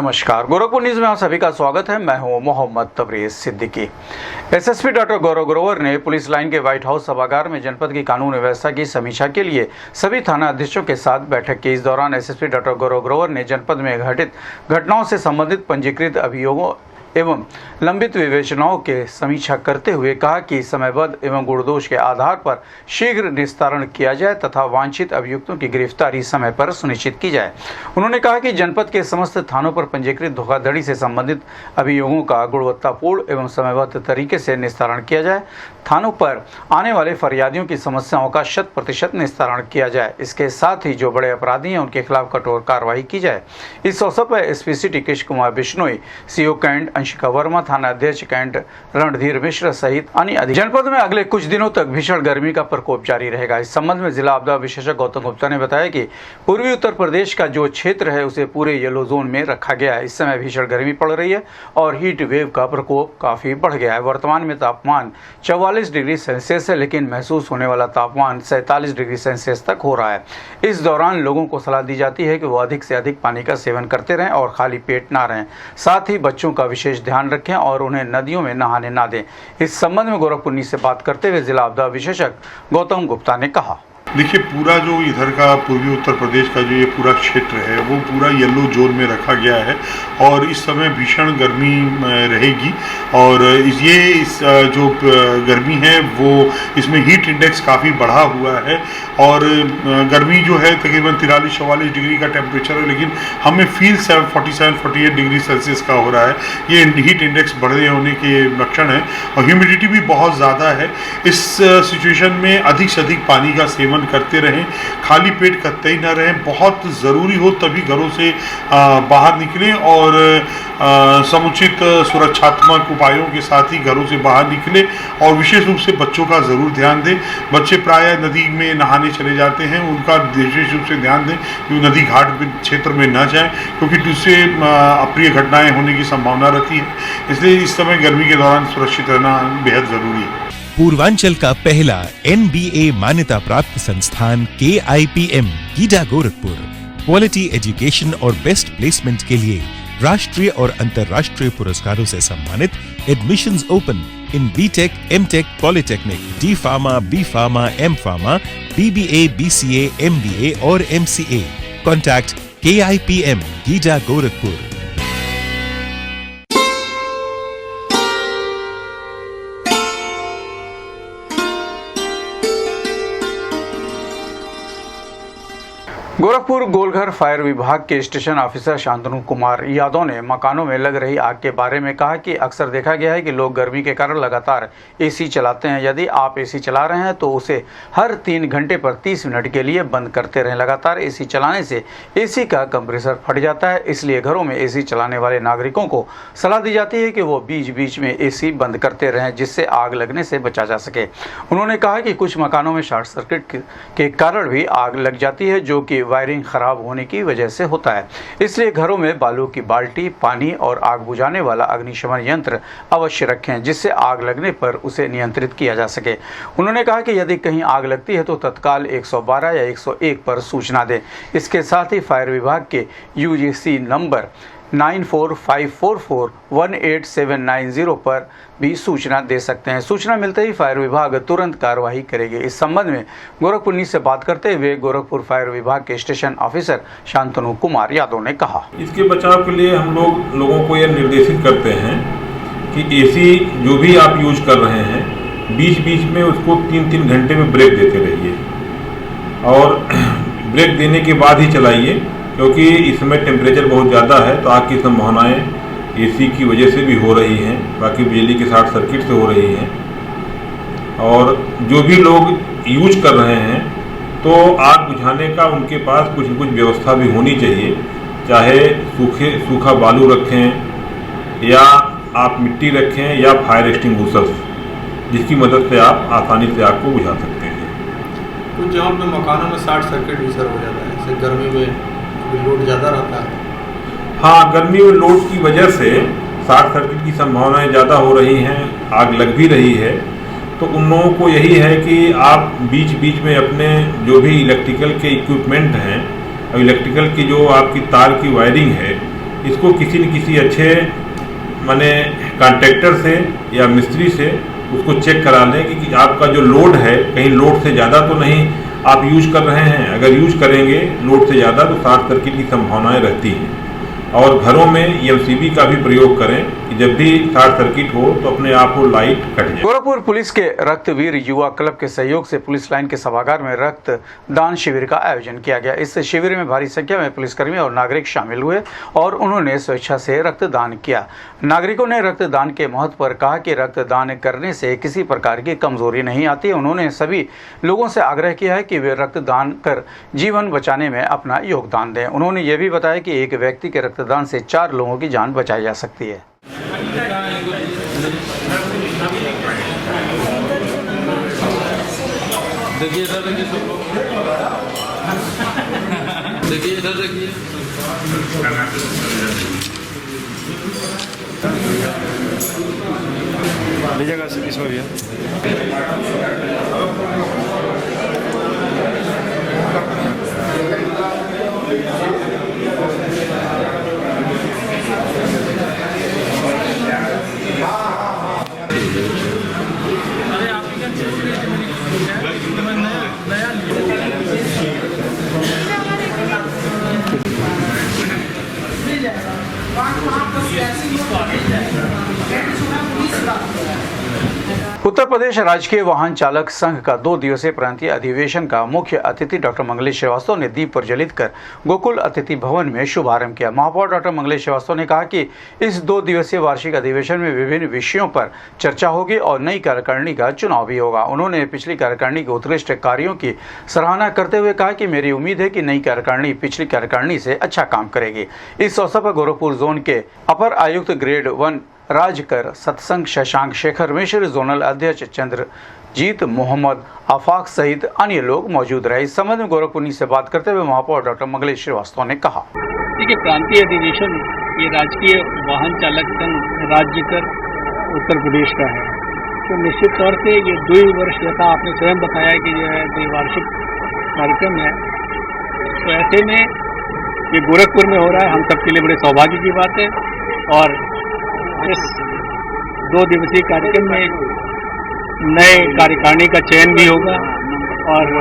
नमस्कार, गोरखपुर न्यूज में आप सभी का स्वागत है। मैं हूं मोहम्मद तबरेज सिद्दीकी। एसएसपी डॉक्टर गौरव ग्रोवर ने पुलिस लाइन के व्हाइट हाउस सभागार में जनपद की कानून व्यवस्था की समीक्षा के लिए सभी थाना अधीक्षकों के साथ बैठक की। इस दौरान एसएसपी डॉक्टर गौरव ग्रोवर ने जनपद में घटित घटनाओं से संबंधित पंजीकृत अभियोगों एवं लंबित विवेचनाओं के समीक्षा करते हुए कहा कि समयबद्ध एवं गुणदोष के आधार पर शीघ्र निस्तारण किया जाए तथा वांछित अभियुक्तों की गिरफ्तारी समय पर सुनिश्चित की जाए। उन्होंने कहा कि जनपद के समस्त थानों पर पंजीकृत धोखाधड़ी से संबंधित अभियोगों का गुणवत्तापूर्ण एवं समयबद्ध तरीके से निस्तारण किया जाए। थानों पर आने वाले फरियादियों की समस्याओं का 100% निस्तारण किया जाए। इसके साथ ही जो बड़े अपराधी हैं उनके खिलाफ कठोर कार्रवाई की जाए। इस अवसर पर SP city Krishna Kumar Bishnoi, CO cantt Anshika Verma, थाना अध्यक्ष कैंट रणधीर मिश्र सहित अन्य अधिकारी। जनपद में अगले कुछ दिनों तक भीषण गर्मी का प्रकोप जारी रहेगा। इस संबंध में जिला आपदा विशेषज्ञ गौतम गुप्ता ने बताया कि पूर्वी उत्तर प्रदेश का जो क्षेत्र है उसे पूरे येलो जोन में रखा गया है। इस समय भीषण गर्मी पड़ रही है और हीट वेव का प्रकोप काफी बढ़ गया है। वर्तमान में तापमान 44 डिग्री सेल्सियस है, लेकिन महसूस होने वाला तापमान 47 डिग्री सेल्सियस तक हो रहा है। इस दौरान लोगों को सलाह दी जाती है कि वो अधिक से अधिक पानी का सेवन करते रहें और खाली पेट ना रहें। साथ ही बच्चों का विशेष ध्यान रखें और उन्हें नदियों में नहाने ना दें। इस संबंध में गोरखपुर न्यूज से बात करते हुए जिला आपदा विशेषज्ञ गौतम गुप्ता ने कहा, देखिए, पूरा जो इधर का पूर्वी उत्तर प्रदेश का जो ये पूरा क्षेत्र है वो पूरा येलो जोन में रखा गया है और इस समय भीषण गर्मी रहेगी। और इस जो गर्मी है वो इसमें हीट इंडेक्स काफ़ी बढ़ा हुआ है और गर्मी जो है तकरीबन 43-44 डिग्री का टेम्परेचर है, लेकिन हमें फील 47-48 डिग्री सेल्सियस का हो रहा है। ये हीट इंडेक्स बढ़ने होने के लक्षण है और ह्यूमिडिटी भी बहुत ज़्यादा है। इस सिचुएशन में अधिक से अधिक पानी का सेवन करते रहें, खाली पेट कतई न रहें। बहुत ज़रूरी हो तभी घरों से बाहर निकलें और समुचित सुरक्षात्मक उपायों के साथ ही घरों से बाहर निकलें और विशेष रूप से बच्चों का ज़रूर ध्यान दें। बच्चे प्रायः नदी में नहाने चले जाते हैं, उनका विशेष रूप से ध्यान दें कि नदी घाट क्षेत्र में न जाएं, क्योंकि उससे अप्रिय घटनाएं होने की संभावना रहती है। इसलिए इस समय गर्मी के दौरान सुरक्षित रहना बेहद ज़रूरी है। पूर्वांचल का पहला NBA मान्यता प्राप्त संस्थान KIPM GIDA Gorakhpur quality education और बेस्ट प्लेसमेंट के लिए राष्ट्रीय और अंतर्राष्ट्रीय पुरस्कारों से सम्मानित। Admissions open in BTech, MTech, polytechnic, D Pharma, B Pharma, M Pharma, BBA, BCA, MBA और MCA। Contact KIPM GIDA Gorakhpur. Gorakhpur Golghar fire विभाग के स्टेशन ऑफिसर शांतनु कुमार यादव ने मकानों में लग रही आग के बारे में कहा कि अक्सर देखा गया है कि लोग गर्मी के कारण लगातार एसी चलाते हैं। यदि आप एसी चला रहे हैं तो उसे हर 3 घंटे पर 30 मिनट के लिए बंद करते रहें। लगातार एसी चलाने से एसी का कंप्रेसर फट जाता है, इसलिए घरों में एसी चलाने वाले नागरिकों को सलाह दी जाती है कि वो बीच बीच में एसी बंद करते रहें, जिससे आग लगने से बचा जा सके। उन्होंने कहा कि कुछ मकानों में शॉर्ट सर्किट के कारण भी आग लग जाती है, जो कि वायरिंग खराब होने की वजह से होता है। इसलिए घरों में बालू की बाल्टी, पानी और आग बुझाने वाला अग्निशमन यंत्र अवश्य रखें, जिससे आग लगने पर उसे नियंत्रित किया जा सके। उन्होंने कहा कि यदि कहीं आग लगती है तो तत्काल 112 या 101 पर सूचना दें। इसके साथ ही फायर विभाग के UGC नंबर 9454418790 पर भी सूचना दे सकते हैं। सूचना मिलते ही फायर विभाग तुरंत कार्रवाई करेगी। इस संबंध में गोरखपुर न्यूज से बात करते हुए गोरखपुर फायर विभाग के स्टेशन ऑफिसर शांतनु कुमार यादव ने कहा, इसके बचाव के लिए हम लोगों को यह निर्देशित करते हैं कि एसी जो भी आप यूज कर रहे हैं बीच बीच में उसको 3-3 घंटे में ब्रेक देते रहिए और ब्रेक देने के बाद ही चलाइए, क्योंकि इस समय टेम्परेचर बहुत ज़्यादा है तो आग की संभावनाएं एसी की वजह से भी हो रही हैं, बाकी बिजली के शॉर्ट सर्किट से हो रही हैं। और जो भी लोग यूज कर रहे हैं तो आग बुझाने का उनके पास कुछ न कुछ व्यवस्था भी होनी चाहिए, चाहे सूखा बालू रखें या आप मिट्टी रखें या फायर एक्सटिंग्विशर्स, जिसकी मदद से आप आसानी से आग को बुझा सकते हैं। कुछ जगहों पे मकानों में शॉर्ट सर्किट भी सर हो जाता है, जैसे गर्मी में लोड ज़्यादा रहता है। हाँ, गर्मी में लोड की वजह से शॉर्ट सर्किट की संभावनाएं ज़्यादा हो रही हैं, आग लग भी रही है। तो उन लोगों को यही है कि आप बीच बीच में अपने जो भी इलेक्ट्रिकल के इक्विपमेंट हैं और इलेक्ट्रिकल की जो आपकी तार की वायरिंग है, इसको किसी न किसी अच्छे माने कॉन्ट्रैक्टर से या मिस्त्री से उसको चेक करा लें कि आपका जो लोड है कहीं लोड से ज़्यादा तो नहीं आप यूज कर रहे हैं। अगर यूज करेंगे लोड से ज़्यादा तो शॉर्ट सर्किट की संभावनाएं रहती हैं। और घरों में EMCB का भी प्रयोग करें कि जब भी शॉर्ट सर्किट हो तो अपने आप को लाइट कट जाए। गोरखपुर पुलिस के रक्तवीर युवा क्लब के सहयोग से पुलिस लाइन के सभागार में रक्त दान शिविर का आयोजन किया गया। इस शिविर में भारी संख्या में पुलिसकर्मी और नागरिक शामिल हुए और उन्होंने स्वेच्छा से रक्तदान किया। नागरिकों ने रक्तदान के महत्व पर कहा कि रक्तदान करने से किसी प्रकार की कमजोरी नहीं आती। उन्होंने सभी लोगों से आग्रह किया है कि वे रक्तदान कर जीवन बचाने में अपना योगदान दें। उन्होंने ये भी बताया कि एक व्यक्ति के रक्तदान से 4 लोगों की जान बचाई जा सकती है। देखिए इधर देखिए सब लोग, देखिए इधर देखिए। लीजिएगा इसमें भी उत्तर प्रदेश राजकीय वाहन चालक संघ का 2 दिवसीय प्रांतीय अधिवेशन का मुख्य अतिथि डॉक्टर मंगलेश श्रीवास्तव ने दीप प्रज्वलित कर गोकुल अतिथि भवन में शुभारंभ किया। महापौर डॉक्टर मंगलेश श्रीवास्तव ने कहा कि इस 2 दिवसीय वार्षिक अधिवेशन में विभिन्न विषयों पर चर्चा होगी और नई कार्यकारिणी का चुनाव भी होगा। उन्होंने पिछली कार्यकारिणी के उत्कृष्ट कार्यों की सराहना करते हुए कहा कि मेरी उम्मीद है कि नई कार्यकारिणी पिछली कार्यकारिणी से अच्छा काम करेगी। इस अवसर पर गोरखपुर जोन के अपर आयुक्त ग्रेड 1 राजकर सत्संग शशांक शेखर मिश्र, जोनल अध्यक्ष चंद्रजीत मोहम्मद आफाक सहित अन्य लोग मौजूद रहे। इस संबंध में गोरखपुर न्यूज़ से बात करते हुए महापौर डॉक्टर मंगलेश श्रीवास्तव ने कहा, देखिए प्रांतीय अधिवेशन ये राजकीय वाहन चालक संघ राज्यकर उत्तर प्रदेश का है, तो निश्चित तौर से ये 2 वर्ष जैसा आपने स्वयं बताया कि जो है द्विवार्षिक कार्यक्रम है, तो ऐसे में ये गोरखपुर में हो रहा है, हम सबके लिए बड़े सौभाग्य की बात है। और इस 2 दिवसीय कार्यक्रम में नए कार्यकारिणी का चयन भी होगा और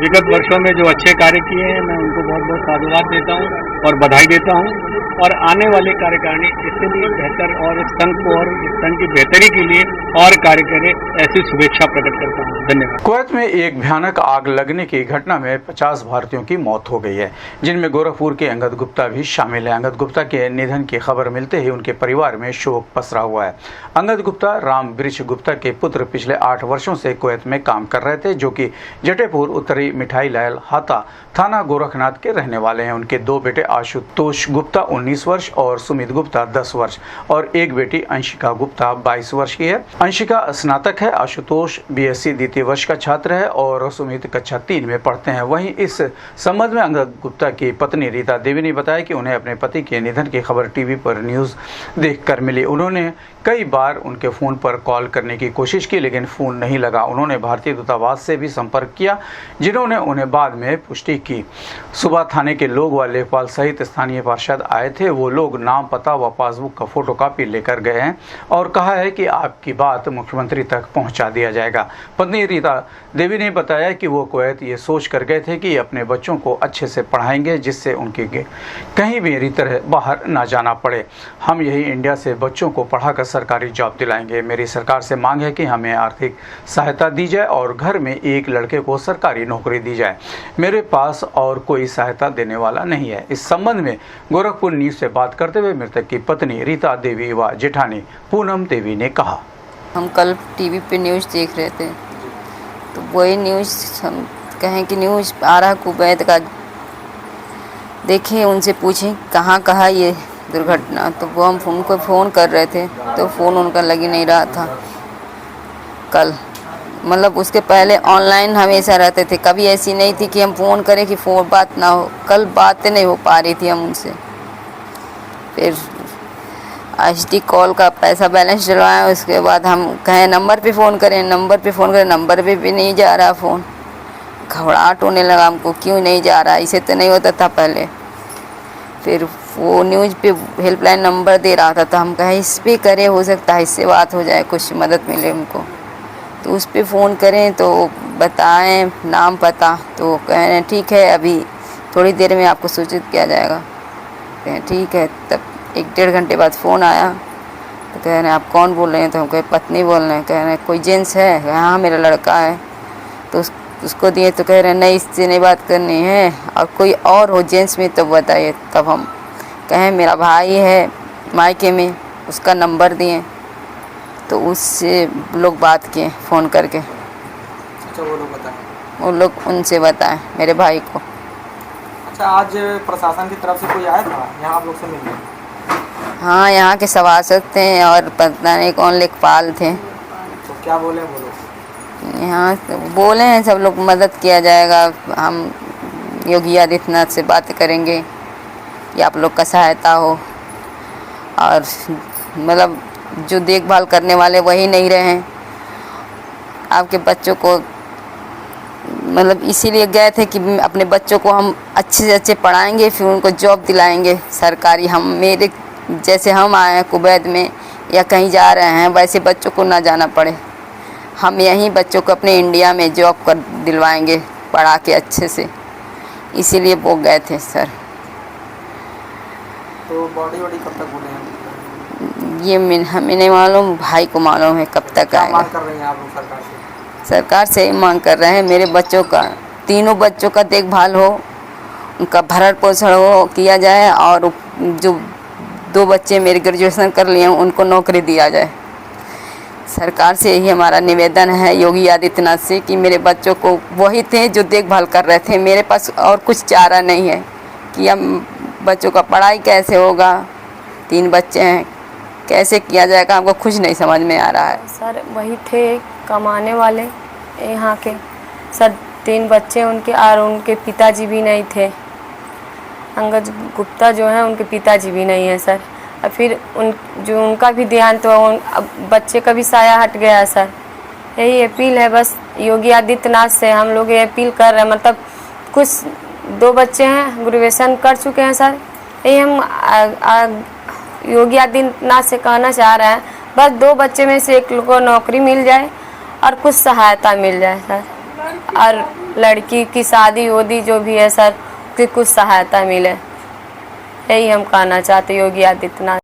विगत वर्षों में जो अच्छे कार्य किए हैं मैं उनको बहुत बहुत साधुवाद देता हूं और बधाई देता हूं। और आने वाले कार्यकारिणी इसके लिए बेहतर और इस संघ को और इस संघ की बेहतरी के लिए और कार्य करे, ऐसी शुभेच्छा प्रकट करता हूं। धन्यवाद। कुवैत में एक भयानक आग लगने की घटना में 50 भारतीयों की मौत हो गई है, जिनमें गोरखपुर के अंगद गुप्ता भी शामिल है। अंगद गुप्ता के निधन की खबर मिलते ही उनके परिवार में शोक पसरा हुआ है। अंगद गुप्ता राम वृक्ष गुप्ता के पुत्र पिछले 8 वर्षों से कुवैत में काम कर रहे थे, जो कि जटेपुर उत्तरी मिठाई लाल हाता थाना गोरखनाथ के रहने वाले हैं। उनके 2 बेटे आशुतोष गुप्ता 19 वर्ष और सुमित गुप्ता 10 वर्ष और एक बेटी अंशिका गुप्ता 22 वर्ष की है। अंशिका स्नातक है, आशुतोष BSc द्वितीय वर्ष का छात्र है और सुमित कक्षा 3 में पढ़ते हैं। वहीं इस संबंध में अंगद गुप्ता की पत्नी रीता देवी ने बताया कि उन्हें अपने पति के निधन की खबर टीवी पर न्यूज़ देखकर मिली। उन्होंने कई बार उनके फ़ोन पर कॉल करने की कोशिश की, लेकिन फ़ोन नहीं लगा। उन्होंने भारतीय दूतावास से भी संपर्क किया, जिन्होंने उन्हें बाद में पुष्टि की। सुबह थाने के लोग व लेखपाल सहित स्थानीय पार्षद आए थे। वो लोग नाम, पता व पासबुक का फोटोकॉपी लेकर गए हैं और कहा है कि आपकी बात मुख्यमंत्री तक पहुंचा दिया जाएगा। पत्नी रीता देवी ने बताया कि वो कुवैत ये सोच कर गए थे कि अपने बच्चों को अच्छे से पढ़ाएंगे, जिससे उनके कहीं भी मेरी तरह बाहर ना जाना पड़े। हम यही इंडिया से बच्चों को पढ़ाकर सरकारी जॉब दिलाएंगे। मेरी सरकार से मांग है कि हमें आर्थिक सहायता दी जाए और घर में एक लड़के को सरकारी नौकरी दी जाए। मेरे पास और कोई सहायता देने वाला नहीं है। इस संबंध में गोरखपुर न्यूज़ से बात करते हुए मृतक की पत्नी रीता देवी व जेठानी पूनम देवी ने कहा, हम कल टीवी पे न्यूज़ देख रहे थे, तो वही न्यूज़ हम कहें कि न्यूज़ आ रहा कुवैत का, देखें उनसे पूछें कहाँ ये दुर्घटना। तो वो हम उनको फ़ोन कर रहे थे तो फ़ोन उनका लग ही नहीं रहा था। कल मतलब उसके पहले ऑनलाइन हमेशा रहते थे, कभी ऐसी नहीं थी कि हम फ़ोन करें कि फ़ोन बात ना हो। कल बातें नहीं हो पा रही थी हम उनसे। फिर HD कॉल का पैसा बैलेंस डलवाएं, उसके बाद हम कहें नंबर पे फ़ोन करें, नंबर पे भी नहीं जा रहा फ़ोन। घबराहट होने लगा हमको, क्यों नहीं जा रहा, इसे तो नहीं होता था पहले। फिर वो न्यूज़ पे हेल्पलाइन नंबर दे रहा था, तो हम कहे इस पे करें, हो सकता है इससे बात हो जाए, कुछ मदद मिले उनको। तो उस पे फ़ोन करें तो बताएं नाम पता, तो कह रहे हैं ठीक है अभी थोड़ी देर में आपको सूचित किया जाएगा। कहें ठीक है। तब 1-1.5 घंटे बाद फ़ोन आया, तो कह रहे हैं आप कौन बोल रहे हैं? तो हम कहे पत्नी बोल रहे हैं। कह रहे हैं कोई जेंट्स है? हाँ मेरा लड़का है। तो उसको दिए तो कह रहे हैं नहीं इससे नहीं बात करनी है, और कोई और हो जेंट्स में तो बताइए। तब हम कहें मेरा भाई है मायके में, उसका नंबर दिए, तो उससे लोग बात किए फ़ोन करके। अच्छा, वो लोग बताएं। वो लोग उनसे बताएं मेरे भाई को। अच्छा, आज प्रशासन की तरफ से कोई आया था यहाँ आप लोग से मिलने? हाँ, यहाँ के सभासद थे और पता नहीं कौन लेखपाल थे। तो क्या बोले वो लोग? यहाँ तो बोले हैं सब लोग मदद किया जाएगा, हम योगी आदित्यनाथ से बात करेंगे कि आप लोग का सहायता हो। और मतलब जो देखभाल करने वाले वही नहीं रहे हैं। आपके बच्चों को मतलब इसीलिए गए थे कि अपने बच्चों को हम अच्छे से अच्छे पढ़ाएंगे, फिर उनको जॉब दिलाएंगे सरकारी। हम मेरे जैसे हम आए हैं कुवैत में या कहीं जा रहे हैं, वैसे बच्चों को ना जाना पड़े। हम यहीं बच्चों को अपने इंडिया में जॉब कर दिलवाएंगे पढ़ा के अच्छे से, इसीलिए वो गए थे सर। तो बॉडी वॉडी कब तक बोले हैं? ये हमें नहीं मालूम, भाई को मालूम है कब तक क्या आएगा। मांग कर रहे हैं आप लोग सरकार से? सरकार से ही मांग कर रहे हैं मेरे बच्चों का, तीनों बच्चों का देखभाल हो, उनका भरण पोषण हो किया जाए, और जो 2 बच्चे मेरे ग्रेजुएशन कर लिए हैं उनको नौकरी दिया जाए। सरकार से यही हमारा निवेदन है योगी आदित्यनाथ से कि मेरे बच्चों को वही थे जो देखभाल कर रहे थे। मेरे पास और कुछ चारा नहीं है कि हम बच्चों का पढ़ाई कैसे होगा, 3 बच्चे हैं, कैसे किया जाएगा, हमको कुछ नहीं समझ में आ रहा है। सर वही थे कमाने वाले यहाँ के सर, 3 बच्चे उनके, और उनके पिताजी भी नहीं थे। अंगद गुप्ता जो है उनके पिताजी भी नहीं है सर। और फिर उनका भी देहांत हुआ, अब बच्चे का भी साया हट गया है सर। यही अपील है बस योगी आदित्यनाथ से, हम लोग ये अपील कर रहे हैं। मतलब कुछ 2 बच्चे हैं ग्रेजुएशन कर चुके हैं सर। यही हम योगी आदित्यनाथ से कहना चाह रहे हैं, बस 2 बच्चे में से एक को नौकरी मिल जाए और कुछ सहायता मिल जाए सर, और लड़की की शादी वादी जो भी है सर कि कुछ सहायता मिले। यही हम कहना चाहते योगी आदित्यनाथ।